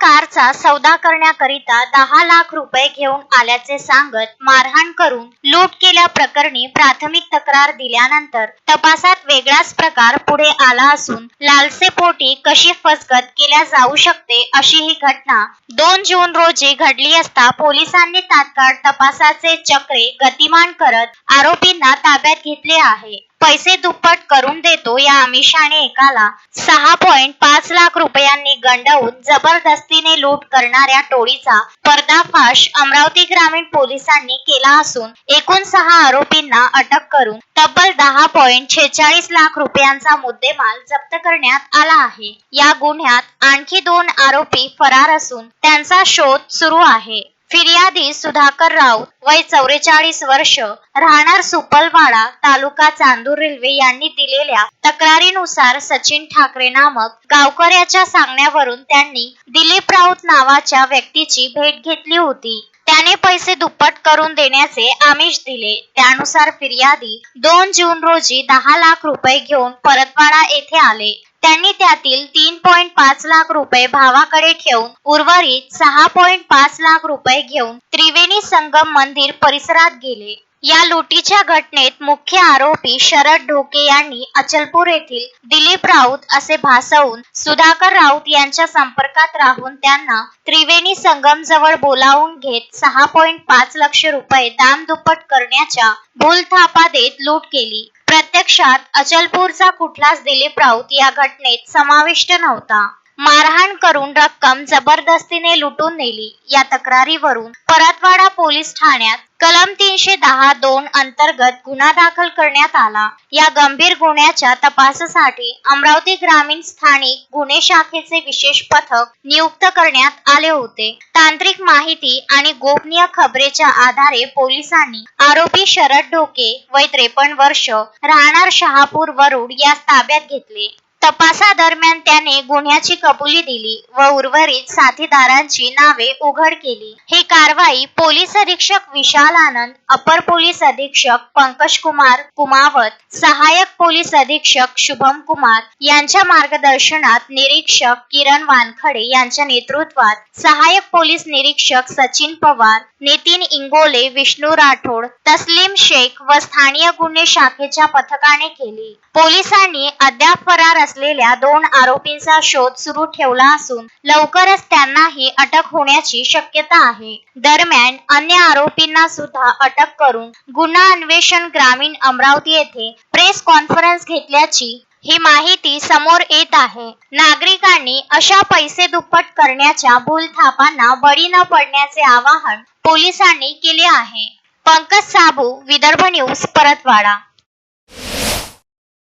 कारचा सौदा करण्याकरिता 10 लाख रुपये घेऊन आल्याचे सांगत मारहाण करून लूट केल्याप्रकरणी प्राथमिक तक्रार दिल्यानंतर तपासात वेगळाच प्रकार पुढे आला असून लालसेपोटी कशी फसगत केल्या जाऊ शकते अशी ही घटना 2 जून रोजी घडली असता पोलिसांनी तात्काळ तपासाचे चक्रे गतिमान करत आरोपींना ताब्यात घेतले आहे. पैसे दुप्पट करून देतो या आमिषाने एकाला 6.5 लाख रुपयांनी गंडवून जबरदस्तीने लूट करणाऱ्या टोळीचा पर्दाफाश अमरावती ग्रामीण पोलिसांनी केला असून एकूण 6 आरोपींना अटक करून तब्बल 10.46 लाख रुपयांचा मुद्देमाल जप्त करण्यात आला आहे. या गुन्ह्यात आणखी 2 आरोपी फरार असून त्यांचा शोध सुरू आहे. फिर्यादी सुधाकर राऊत वय 44 वर्ष राहणार सुपलवाडा तालुका चांदूर रेल्वे यांनी दिलेल्या तक्रारीनुसार सचिन ठाकरे नामक गावकऱ्याच्या सांगण्यावरून त्यांनी दिलीप राऊत नावाच्या व्यक्तीची भेट घेतली होती. त्याने पैसे दुप्पट करून देण्याचे आमिष दिले. त्यानुसार फिर्यादी 2 जून रोजी 10 लाख रुपये घेऊन परतवाडा येथे आले. त्यांनी त्यातील 3.5 लाख रुपये भावाकडे ठेवून उर्वरित 6.5 लाख रुपये घेऊन त्रिवेणी संगम मंदिर परिसरात गेले. या लुटीच्या घटनेत मुख्य आरोपी शरद ढोके यांनी अचलपूर येथील दिलीप राऊत असे भासवून सुधाकर राऊत यांच्या संपर्कात राहून त्यांना त्रिवेणी संगम जवळ बोलावून घेत 6.5 लाख रुपये दामदुप्पट करण्याच्या भूलथापा देत लूट केली. प्रत्यक्षात अचलपूरचा कुठलाच दिलीप राऊत या घटनेत समाविष्ट नव्हता. मारहाण करून रक्कम जबरदस्तीने लुटून नेली या तक्रारीवरून परतवाडा पोलीस ठाण्यात कलम 310(2) अंतर्गत गुन्हा दाखल करण्यात आला. या गंभीर गुन्ह्याच्या तपासासाठी अमरावती ग्रामीण स्थानिक गुन्हे शाखेचे विशेष पथक नियुक्त करण्यात आले होते. तांत्रिक माहिती आणि गोपनीय खबरेच्या आधारे पोलिसांनी आरोपी शरद ढोके वय 53 वर्ष राहणार शहापूर वरुड यास ताब्यात घेतले. तपासादरम्यान त्याने गुन्ह्याची कबुली दिली व उर्वरित साथीदारांची नावे उघड केली. ही कारवाई पोलीस अधीक्षक विशाल आनंद, अपर पोलीस अधीक्षक पंकज कुमार कुमावत, सहाय्यक पोलीस अधीक्षक शुभम कुमार यांच्या मार्गदर्शनात निरीक्षक किरण वानखडे यांच्या नेतृत्वात सहाय्यक पोलीस निरीक्षक सचिन पवार, नितीन इंगोले, विष्णू राठोड, तस्लीम शेख व स्थानीय गुन्हे शाखेच्या पथकाने केली. पोलिसांनी अद्याप फरार असलेल्या 2 आरोपींचा शोध सुरू ठेवला असून लवकरच त्यांनाही अटक होण्याची शक्यता आहे. दरम्यान अन्य आरोपींना सुद्धा अटक करून गुन्हा अन्वेषण ग्रामीण अमरावती येथे प्रेस कॉन्फरन्स घेतल्याची ही माहिती समोर येत आहे. नागरिकांनी अशा पैसे दुप्पट करण्याच्या भूलथापांना बळी न पडण्याचे आवाहन पोलिसांनी केले आहे. पंकज साबू, विदर्भ न्यूज, परतवाडा.